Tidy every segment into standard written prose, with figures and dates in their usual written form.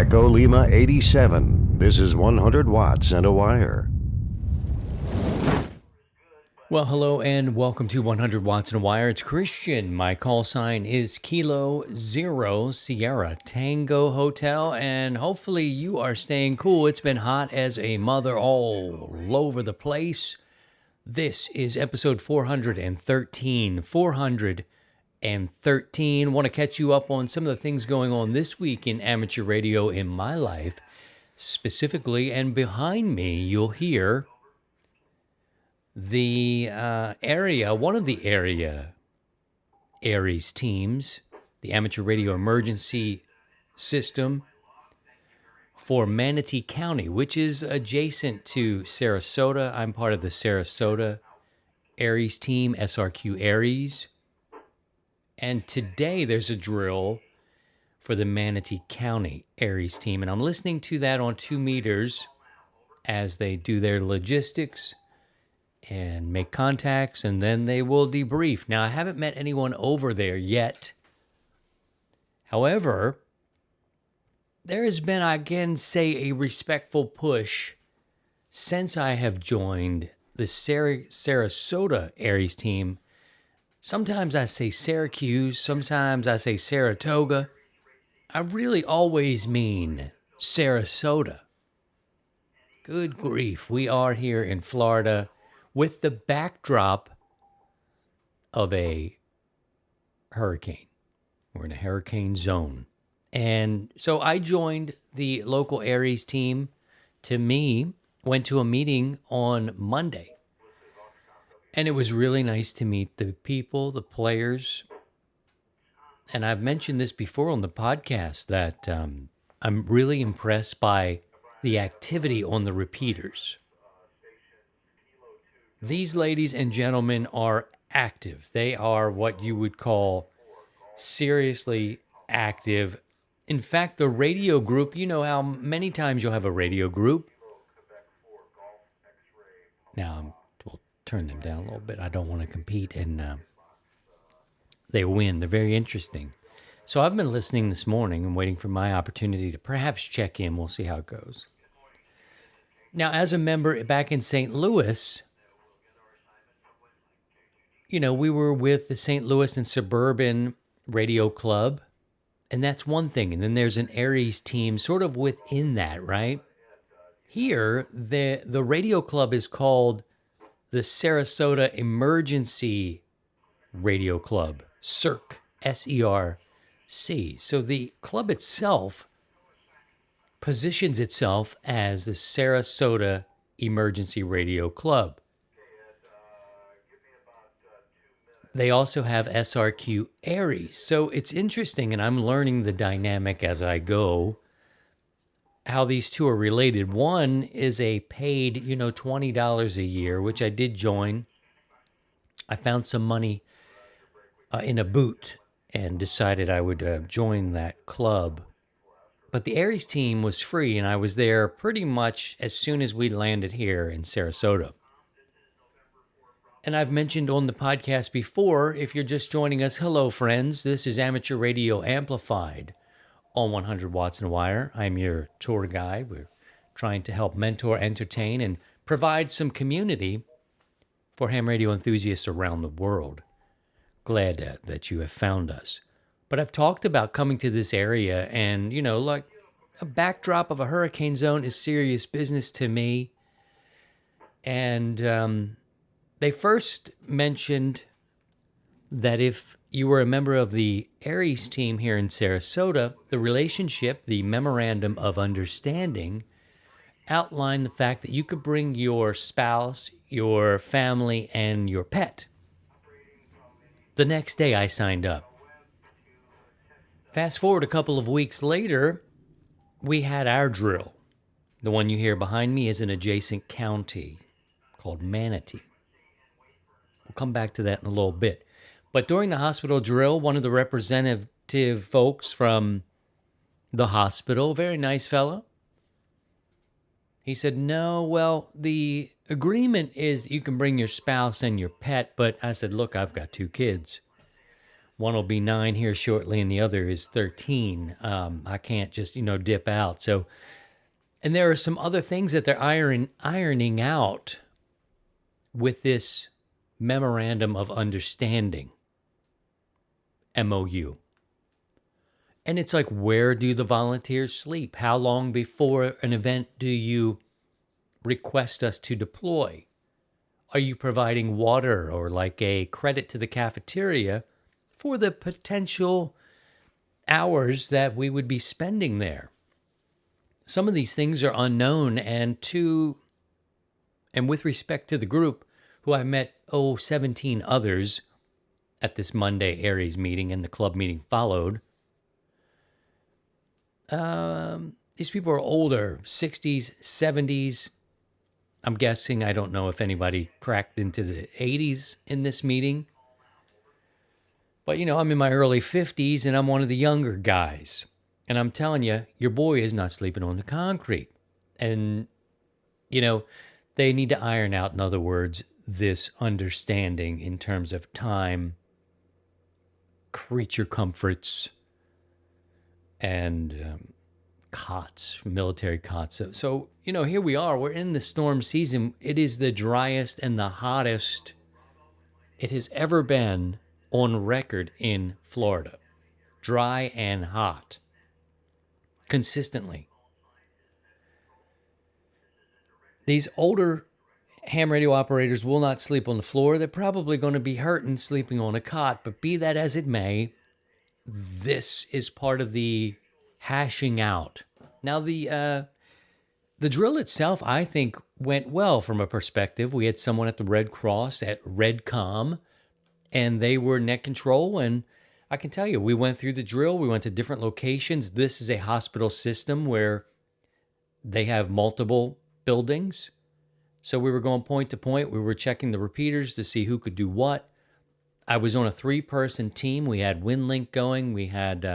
Echo Lima 87. This is 100 watts and a wire. Well, hello and welcome to 100 Watts and a Wire. It's Christian. My call sign is Kilo Zero Sierra Tango Hotel, and hopefully you are staying cool. It's been hot as a mother all over the place. This is episode 413. 413. Want to catch you up on some of the things going on this week in amateur radio in my life, specifically, and behind me you'll hear the one of the area ARES teams, the Amateur Radio Emergency System for Manatee County, which is adjacent to Sarasota. I'm part of the Sarasota ARES team, SRQ ARES. And today there's a drill for the Manatee County ARES team. And I'm listening to that on 2 meters as they do their logistics and make contacts, and then they will debrief. Now, I haven't met anyone over there yet. However, there has been, I can say, a respectful push since I have joined the Sarasota ARES team. Sometimes I say Syracuse, sometimes I say Saratoga. I really always mean Sarasota. Good grief, we are here in Florida with the backdrop of a hurricane. We're in a hurricane zone. And so I joined the local ARES team. To me, went to a meeting on Monday. And it was really nice to meet the people, the players. And I've mentioned this before on the podcast that I'm really impressed by the activity on the repeaters. These ladies and gentlemen are active. They are what you would call seriously active. In fact, the radio group, you know how many times you'll have a radio group. Now, we'll turn them down a little bit. I don't want to compete, and they win. They're very interesting. So I've been listening this morning and waiting for my opportunity to perhaps check in. We'll see how it goes. Now, as a member back in St. Louis, you know, we were with the St. Louis and Suburban Radio Club, and that's one thing. And then there's an ARES team sort of within that, right? Here, the radio club is called the Sarasota Emergency Radio Club, SERC, S-E-R-C. So the club itself positions itself as the Sarasota Emergency Radio Club. They also have SRQ ARES. So it's interesting, and I'm learning the dynamic as I go, how these two are related. One is a paid, $20 a year, which I did join. I found some money in a boot and decided I would join that club. But the ARES team was free, and I was there pretty much as soon as we landed here in Sarasota. And I've mentioned on the podcast before, if you're just joining us, hello, friends. This is Amateur Radio Amplified on 100 Watts and a Wire. I'm your tour guide. We're trying to help mentor, entertain, and provide some community for ham radio enthusiasts around the world. Glad that you have found us. But I've talked about coming to this area, and, like a backdrop of a hurricane zone is serious business to me. And they first mentioned that if you were a member of the ARES team here in Sarasota, the relationship, the memorandum of understanding, outlined the fact that you could bring your spouse, your family, and your pet. The next day I signed up. Fast forward a couple of weeks later, we had our drill. The one you hear behind me is an adjacent county called Manatee. We'll come back to that in a little bit. But during the hospital drill, one of the representative folks from the hospital, very nice fellow, he said, no, well, the agreement is you can bring your spouse and your pet. But I said, look, I've got 2 kids. One will be 9 here shortly, and the other is 13. I can't just, dip out. So, and there are some other things that they're ironing out with this memorandum of understanding, MOU. And it's like, where do the volunteers sleep? How long before an event do you request us to deploy? Are you providing water or like a credit to the cafeteria for the potential hours that we would be spending there? Some of these things are unknown, and with respect to the group who I met, 17 others at this Monday ARES meeting, and the club meeting followed. These people are older, 60s, 70s. I'm guessing, I don't know if anybody cracked into the 80s in this meeting. But, I'm in my early 50s, and I'm one of the younger guys. And I'm telling you, your boy is not sleeping on the concrete. And, they need to iron out, in other words, this understanding in terms of time, creature comforts, and cots, military cots. So, here we are. We're in the storm season. It is the driest and the hottest it has ever been on record in Florida. Dry and hot. Consistently. These older ham radio operators will not sleep on the floor. They're probably going to be hurting sleeping on a cot, but be that as it may, this is part of the hashing out. Now, the drill itself, I think, went well from a perspective. We had someone at the Red Cross at Redcom, and they were net control. And I can tell you, we went through the drill. We went to different locations. This is a hospital system where they have multiple buildings. So we were going point to point. We were checking the repeaters to see who could do what. I was on a 3-person team. We had WinLink going. We had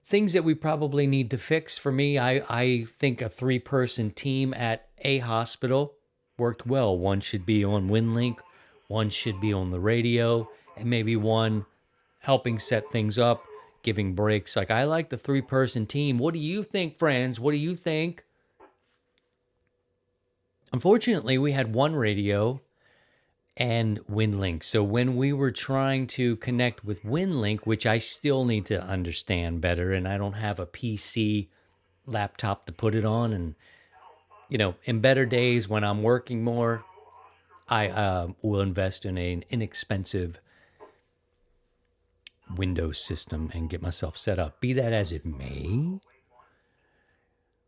things that we probably need to fix. For me, I think a 3-person team at a hospital worked well. One should be on WinLink, one should be on the radio, and maybe one helping set things up, giving breaks. Like, I like the 3-person team. What do you think, friends? What do you think? Unfortunately, we had one radio and WinLink. So when we were trying to connect with WinLink, which I still need to understand better, and I don't have a PC laptop to put it on, and, in better days when I'm working more, I will invest in an inexpensive Windows system and get myself set up. Be that as it may,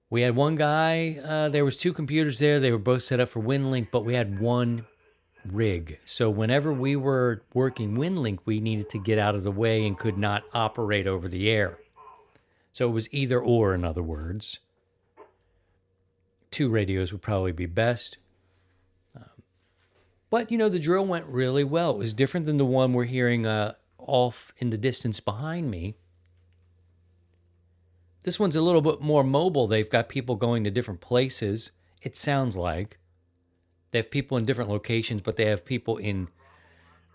we had one guy, there was 2 computers there. They were both set up for WinLink, but we had one rig. So whenever we were working WinLink, we needed to get out of the way and could not operate over the air. So it was either or, in other words. 2 radios would probably be best. But, the drill went really well. It was different than the one we're hearing off in the distance behind me. This one's a little bit more mobile. They've got people going to different places, it sounds like. They have people in different locations, but they have people in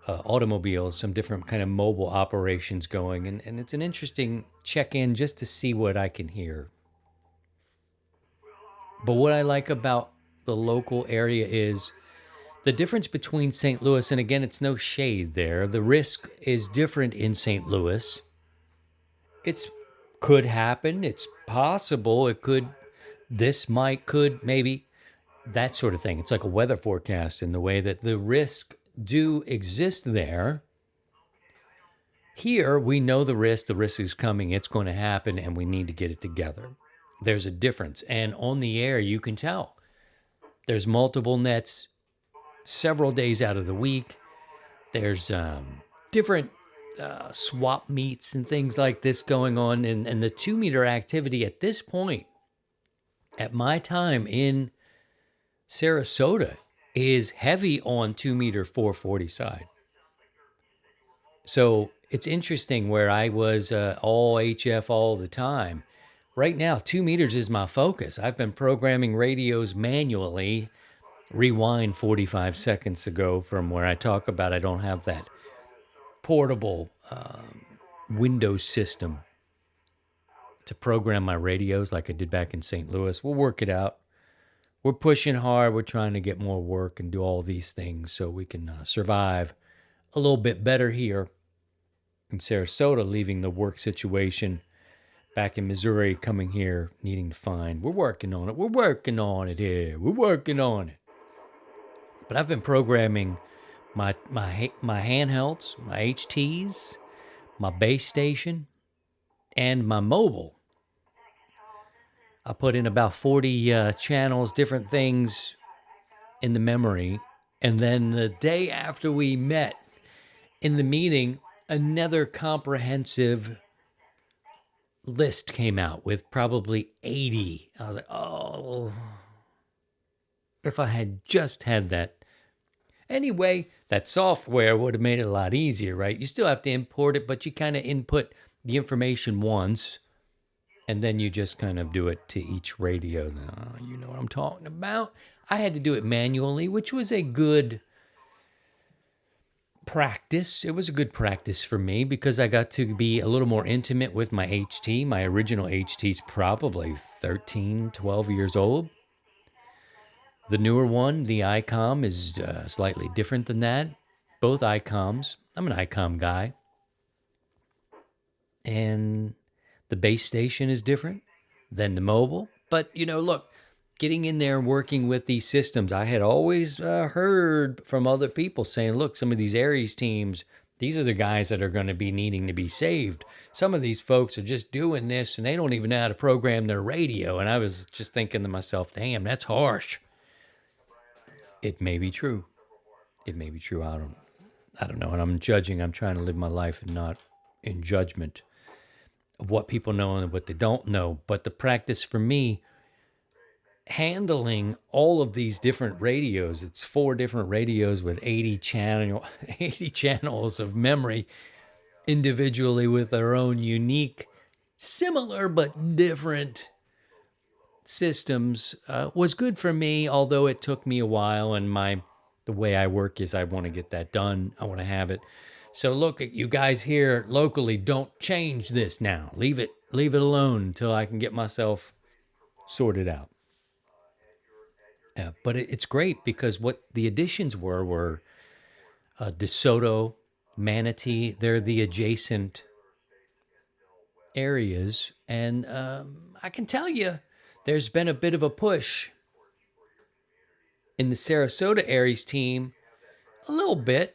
automobiles, some different kind of mobile operations going. And it's an interesting check-in just to see what I can hear. But what I like about the local area is the difference between St. Louis, and again, it's no shade there. The risk is different in St. Louis. It's could happen. It's possible. It could, maybe, that sort of thing. It's like a weather forecast in the way that the risks do exist there. Here, we know the risk is coming. It's going to happen, and we need to get it together. There's a difference. And on the air, you can tell. There's multiple nets several days out of the week. There's different swap meets and things like this going on. And the 2-meter activity at this point, at my time in Sarasota, is heavy on 2-meter 440 side. So it's interesting where I was all HF all the time. Right now, 2 meters is my focus. I've been programming radios manually. Rewind 45 seconds ago from where I talk about I don't have that portable Windows system to program my radios like I did back in St. Louis. We'll work it out. We're pushing hard. We're trying to get more work and do all these things so we can survive a little bit better here in Sarasota, leaving the work situation back in Missouri, coming here, needing to find. We're working on it. We're working on it here. We're working on it. But I've been programming my handhelds, my HTs, my base station, and my mobile. I put in about 40 channels, different things in the memory. And then the day after we met in the meeting, another comprehensive list came out with probably 80. I was like, oh, if I had just had that. Anyway, that software would have made it a lot easier, right? You still have to import it, but you kind of input the information once, and then you just kind of do it to each radio. You know what I'm talking about. I had to do it manually, which was a good practice. It was a good practice for me because I got to be a little more intimate with my HT. My original HT's probably 13, 12 years old. The newer one, the ICOM, is slightly different than that. Both ICOMs. I'm an ICOM guy. And the base station is different than the mobile. But, look, getting in there and working with these systems, I had always heard from other people saying, look, some of these ARES teams, these are the guys that are going to be needing to be saved. Some of these folks are just doing this and they don't even know how to program their radio. And I was just thinking to myself, damn, that's harsh. It may be true. It may be true. I don't know. And I'm judging. I'm trying to live my life and not in judgment of what people know and what they don't know. But the practice for me, handling all of these different radios, it's 4 different radios with 80 channels of memory individually with their own unique, similar but different systems, was good for me, although it took me a while. And the way I work is I want to get that done. I want to have it. So look, you guys here locally, don't change this now. Leave it alone until I can get myself sorted out. But it's great because what the additions were DeSoto, Manatee. They're the adjacent areas. And I can tell you, there's been a bit of a push in the Sarasota ARES team, a little bit.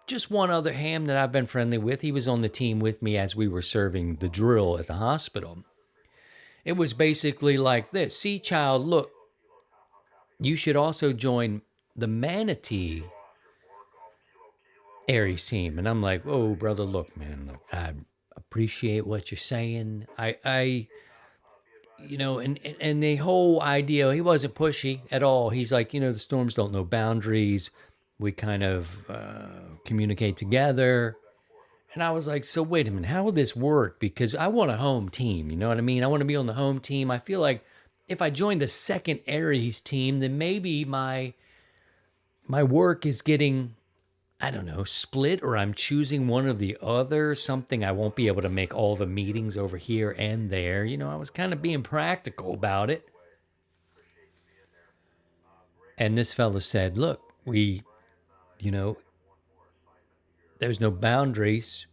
Just one other ham that I've been friendly with. He was on the team with me as we were serving the drill at the hospital. It was basically like this. See, child, look, you should also join the Manatee ARES team. And I'm like, oh, brother, look, man, look, I appreciate what you're saying. And the whole idea, he wasn't pushy at all. He's like, the storms don't know boundaries. We kind of communicate together. And I was like, so wait a minute, how would this work? Because I want a home team, you know what I mean? I want to be on the home team. I feel like if I joined the second ARES team, then maybe my work is getting, I don't know, split, or I'm choosing one or the other, something I won't be able to make all the meetings over here and there. I was kind of being practical about it. And this fellow said, look, there's no boundaries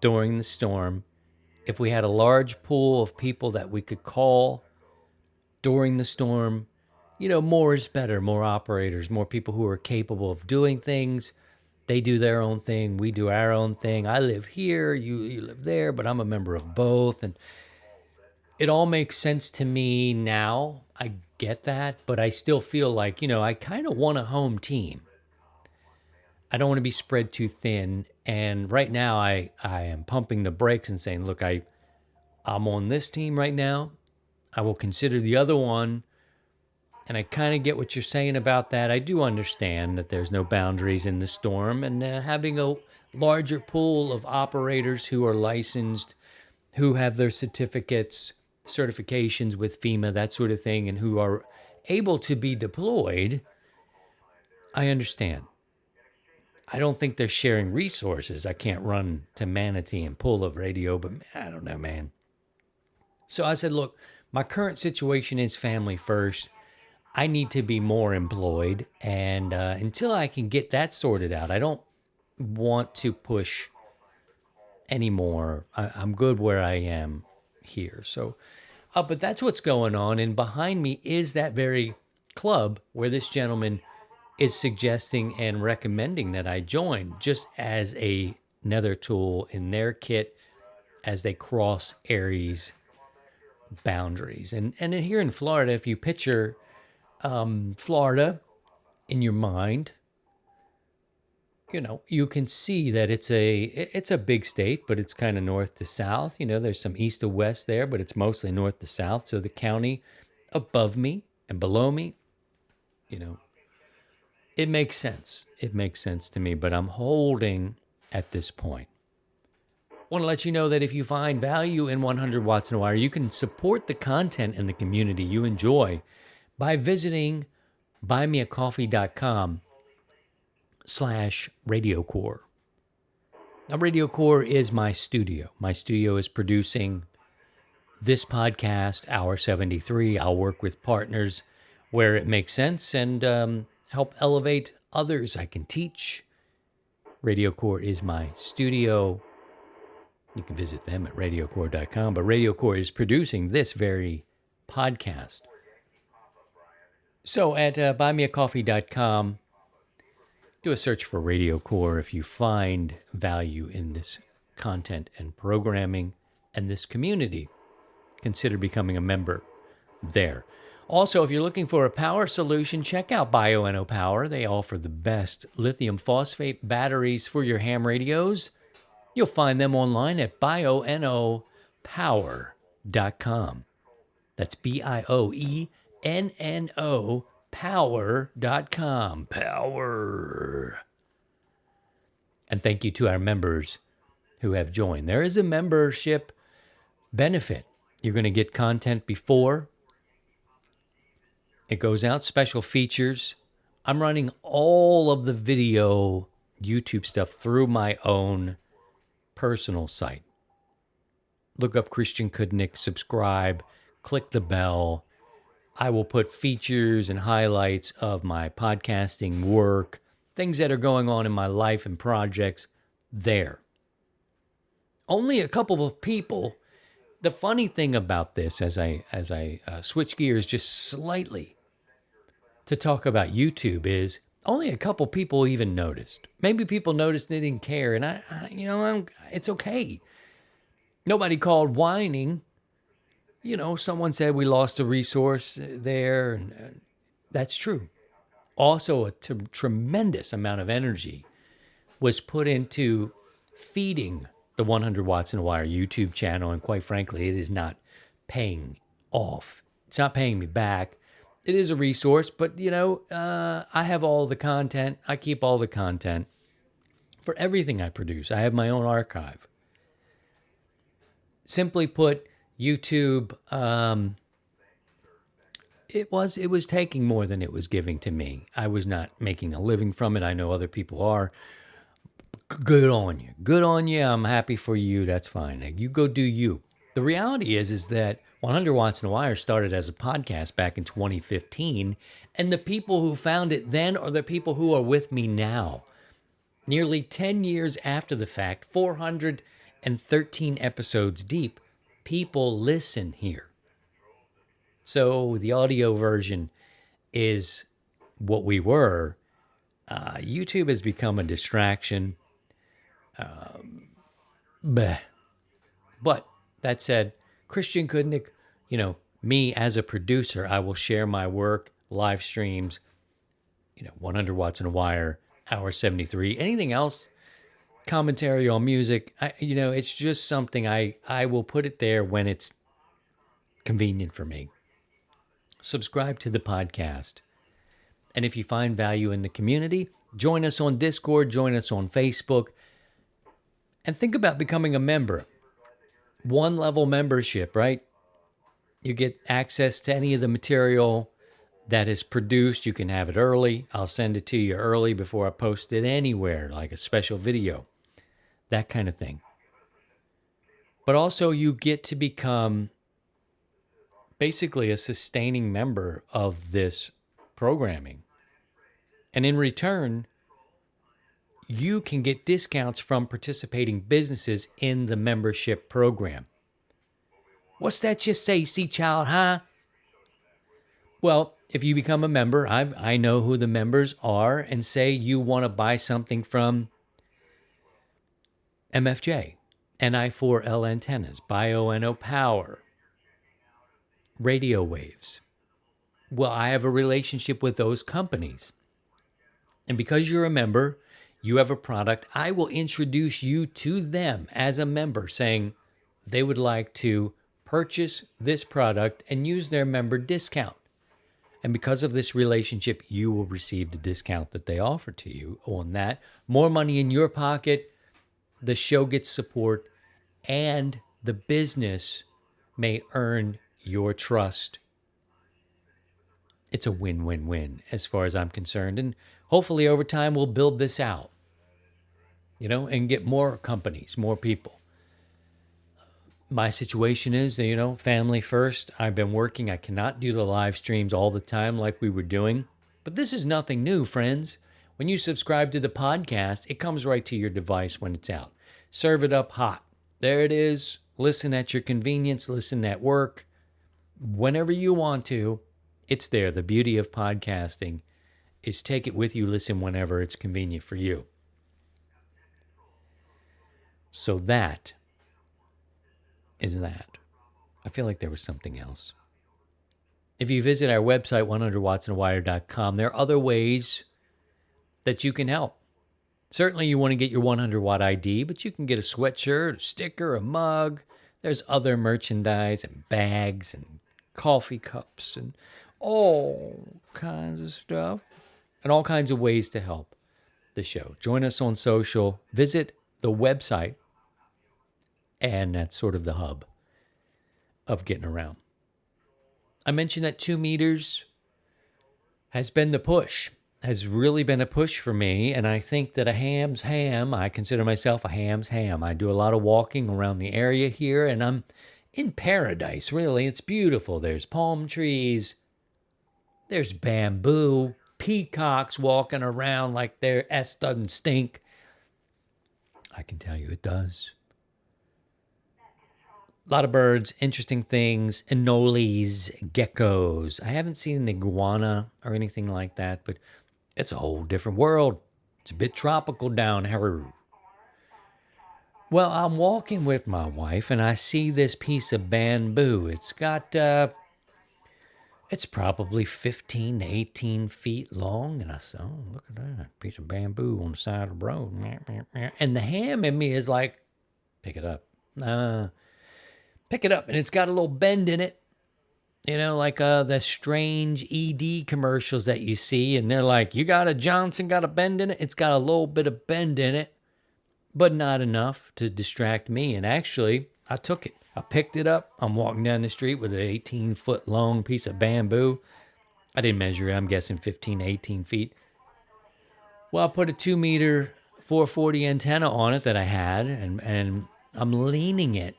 during the storm. If we had a large pool of people that we could call during the storm, more is better, more operators, more people who are capable of doing things. They do their own thing. We do our own thing. I live here, you live there, but I'm a member of both. And it all makes sense to me now. I get that, but I still feel like, I kind of want a home team. I don't want to be spread too thin. And right now I am pumping the brakes and saying, look, I'm on this team right now. I will consider the other one. And I kind of get what you're saying about that. I do understand that there's no boundaries in the storm, and having a larger pool of operators who are licensed, who have their certificates, certifications with FEMA, that sort of thing, and who are able to be deployed, I understand. I don't think they're sharing resources. I can't run to Manatee and pull a radio, but I don't know, man. So I said, look, my current situation is family first. I need to be more employed. And until I can get that sorted out, I don't want to push anymore. I'm good where I am here. So, but that's what's going on. And behind me is that very club where this gentleman is suggesting and recommending that I join, just as another tool in their kit as they cross ARES boundaries. And here in Florida, if you picture Florida in your mind, you can see that it's a big state, but it's kind of north to south. There's some east to west there, but it's mostly north to south. So the county above me and below me, it makes sense. It makes sense to me, but I'm holding at this point. I want to let you know that if you find value in 100 Watts in a Wire, you can support the content and the community you enjoy by visiting buymeacoffee.com/RadioCore. Now, RadioCore is my studio. My studio is producing this podcast, Hour 73. I'll work with partners where it makes sense and help elevate others I can teach. RadioCore is my studio. You can visit them at radiocore.com. But RadioCore is producing this very podcast. So at buymeacoffee.com, do a search for RadioCore if you find value in this content and programming and this community. Consider becoming a member there. Also, if you're looking for a power solution, check out Bioenno Power. They offer the best lithium phosphate batteries for your ham radios. You'll find them online at bioennopower.com. That's BIOENNO power.com. Power. And thank you to our members who have joined. There is a membership benefit. You're going to get content before it goes out, special features. I'm running all of the video YouTube stuff through my own personal site. Look up Christian Kudnick, subscribe, click the bell. I will put features and highlights of my podcasting work, things that are going on in my life and projects there. Only a couple of people. The funny thing about this, as I switch gears just slightly to talk about YouTube, is only a couple people even noticed. Maybe people noticed, they didn't care, and it's okay. Nobody called whining. Someone said we lost a resource there, and that's true. Also, a tremendous amount of energy was put into feeding the 100 Watts in a Wire YouTube channel, and quite frankly, it is not paying off. It's not paying me back. It is a resource, but, I have all the content. I keep all the content for everything I produce. I have my own archive. Simply put, YouTube, it was taking more than it was giving to me. I was not making a living from it. I know other people are. Good on you. Good on you. I'm happy for you. That's fine. You go do you. The reality is that 100 Watts in a Wire started as a podcast back in 2015, and the people who found it then are the people who are with me now. Nearly 10 years after the fact, 413 episodes deep, people listen here. So the audio version is what we were. YouTube has become a distraction. But that said, Christian Kudnick, me as a producer, I will share my work, live streams, 100 Watts in a Wire, Hour 73, anything else, commentary on music. It's just something I will put it there when it's convenient for me. Subscribe to the podcast. And if you find value in the community, join us on Discord, join us on Facebook, and think about becoming a member. One level membership, right? You get access to any of the material that is produced. You can have it early. I'll send it to you early before I post it anywhere, like a special video, that kind of thing. But also you get to become basically a sustaining member of this programming. And in return, you can get discounts from participating businesses in the membership program. What's that you say, sea child, huh? Well, if you become a member, I know who the members are, and say you want to buy something from MFJ, Ni4L antennas, Bioenno Power, radio waves. Well, I have a relationship with those companies. And because you're a member, you have a product, I will introduce you to them as a member, saying they would like to purchase this product and use their member discount. And because of this relationship, you will receive the discount that they offer to you on that. More money in your pocket, the show gets support, and the business may earn your trust. It's a win-win-win as far as I'm concerned. And hopefully over time we'll build this out, and get more companies, more people. My situation is, family first. I've been working. I cannot do the live streams all the time like we were doing. But this is nothing new, friends. When you subscribe to the podcast, it comes right to your device when it's out. Serve it up hot. There it is. Listen at your convenience. Listen at work. Whenever you want to, it's there. The beauty of podcasting is take it with you. Listen whenever it's convenient for you. So that is that. I feel like there was something else. If you visit our website, 100wattsandawire.com, there are other ways that you can help. Certainly you want to get your 100-watt ID, but you can get a sweatshirt, a sticker, a mug. There's other merchandise and bags and coffee cups and all kinds of stuff and all kinds of ways to help the show. Join us on social. Visit the website. And that's sort of the hub of getting around. I mentioned that 2 meters has been the push, has really been a push for me. And I think that a ham's ham, I consider myself a ham's ham. I do a lot of walking around the area here, and I'm in paradise, really. It's beautiful. There's palm trees. There's bamboo, peacocks walking around like their S doesn't stink. I can tell you it does. A lot of birds, interesting things, anoles, geckos. I haven't seen an iguana or anything like that, but it's a whole different world. It's a bit tropical down here. Well, I'm walking with my wife, and I see this piece of bamboo. It's got, it's probably 15 to 18 feet long. And I said, oh, look at that piece of bamboo on the side of the road. And the ham in me is like, pick it up. Pick it up, and it's got a little bend in it, like the strange ED commercials that you see, and they're like, you got a Johnson, got a bend in it? It's got a little bit of bend in it, but not enough to distract me. And actually, I took it. I picked it up. I'm walking down the street with an 18-foot long piece of bamboo. I didn't measure it. I'm guessing 15 to 18 feet. Well, I put a 2-meter 440 antenna on it that I had, and I'm leaning it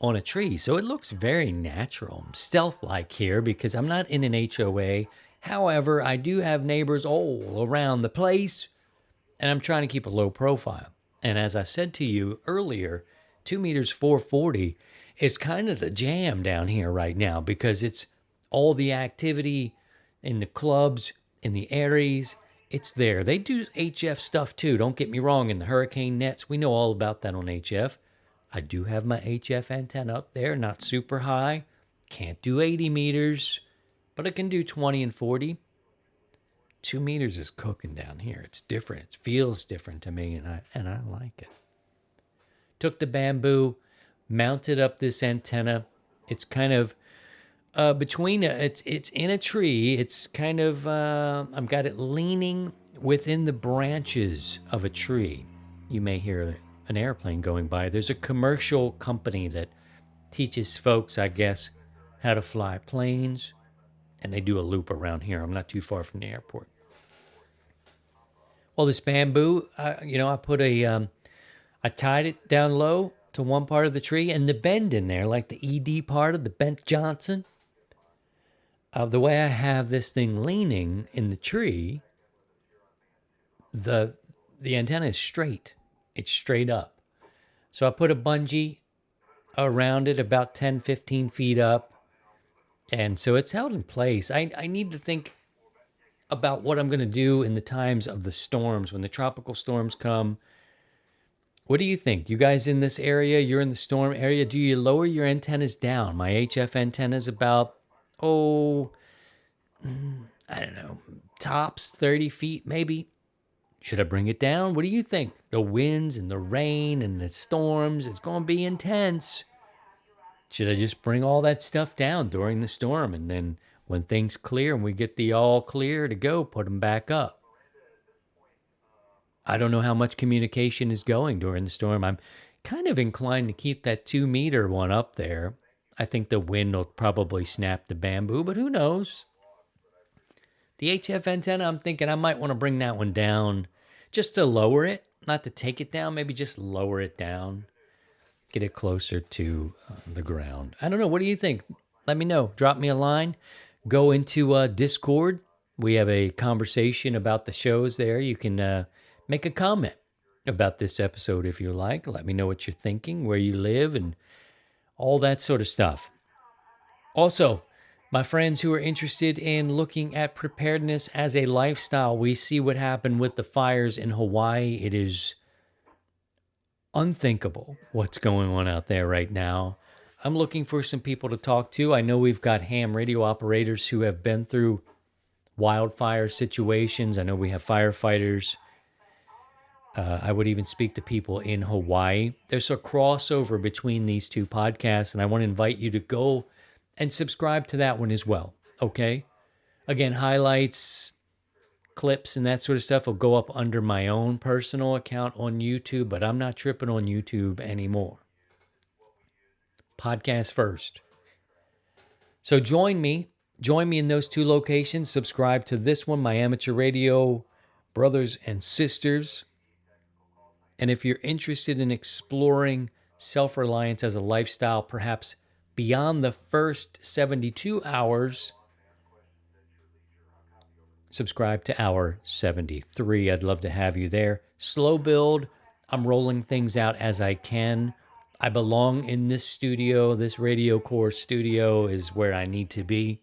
on a tree. So it looks very natural, stealth-like here because I'm not in an HOA. However, I do have neighbors all around the place, and I'm trying to keep a low profile. And as I said to you earlier, 2 meters 440 is kind of the jam down here right now because it's all the activity in the clubs, in the ARES. It's there. They do HF stuff too. Don't get me wrong. In the hurricane nets, we know all about that on HF. I do have my HF antenna up there, not super high. Can't do 80 meters, but I can do 20 and 40. 2 meters is cooking down here. It's different. It feels different to me, and I like it. Took the bamboo, mounted up this antenna. It's kind of between it's in a tree. It's kind of I've got it leaning within the branches of a tree. You may hear an airplane going by. There's a commercial company that teaches folks, I guess, how to fly planes And they do a loop around here. I'm not too far from the airport. Well, this bamboo, I put I tied it down low to one part of the tree, and the bend in there, like the ED part of the bent Johnson. The way I have this thing leaning in the tree, the antenna is straight. It's straight up. So I put a bungee around it about 10, 15 feet up. And so it's held in place. I need to think about what I'm going to do in the times of the storms, when the tropical storms come. What do you think? You guys in this area, you're in the storm area, do you lower your antennas down? My HF antenna is about, I don't know, tops 30 feet maybe. Should I bring it down? What do you think? The winds and the rain and the storms, it's going to be intense. Should I just bring all that stuff down during the storm, and then when things clear and we get the all clear to go, put them back up? I don't know how much communication is going during the storm. I'm kind of inclined to keep that 2-meter one up there. I think the wind will probably snap the bamboo, but who knows? The HF antenna, I'm thinking I might want to bring that one down just to lower it, not to take it down, maybe just lower it down, get it closer to the ground. I don't know. What do you think? Let me know. Drop me a line. Go into Discord. We have a conversation about the shows there. You can make a comment about this episode if you like. Let me know what you're thinking, where you live, and all that sort of stuff. Also, my friends who are interested in looking at preparedness as a lifestyle, we see what happened with the fires in Hawaii. It is unthinkable what's going on out there right now. I'm looking for some people to talk to. I know we've got ham radio operators who have been through wildfire situations. I know we have firefighters. I would even speak to people in Hawaii. There's a crossover between these two podcasts, and I want to invite you to go and subscribe to that one as well, okay? Again, highlights, clips, and that sort of stuff will go up under my own personal account on YouTube, but I'm not tripping on YouTube anymore. Podcast first. So join me in those two locations. Subscribe to this one, my amateur radio brothers and sisters. And if you're interested in exploring self-reliance as a lifestyle, perhaps beyond the first 72 hours, subscribe to Hour 73. I'd love to have you there. Slow build. I'm rolling things out as I can. I belong in this studio. This Radio Core studio is where I need to be.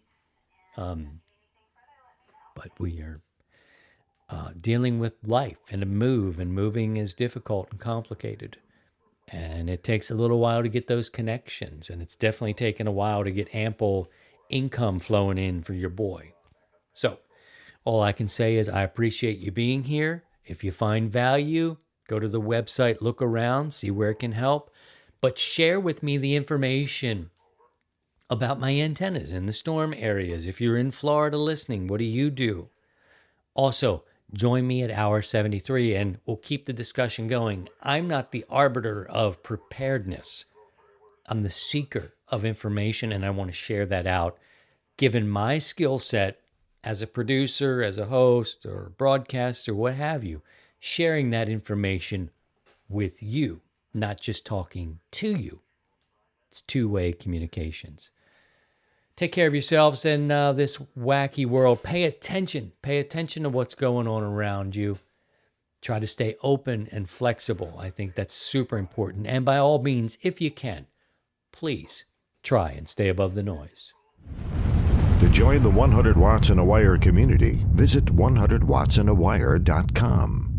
But we are dealing with life and a move, and moving is difficult and complicated. And it takes a little while to get those connections, and it's definitely taken a while to get ample income flowing in for your boy. So all I can say is I appreciate you being here. If you find value, go to the website, look around, see where it can help. But share with me the information about my antennas in the storm areas. If you're in Florida listening, what do you do? Also, join me at Hour 73, and we'll keep the discussion going. I'm not the arbiter of preparedness. I'm the seeker of information, and I want to share that out. Given my skill set as a producer, as a host, or broadcaster, what have you, sharing that information with you, not just talking to you. It's two-way communications. Take care of yourselves in this wacky world. Pay attention. Pay attention to what's going on around you. Try to stay open and flexible. I think that's super important. And by all means, if you can, please try and stay above the noise. To join the 100 Watts in a Wire community, visit 100wattsinawire.com.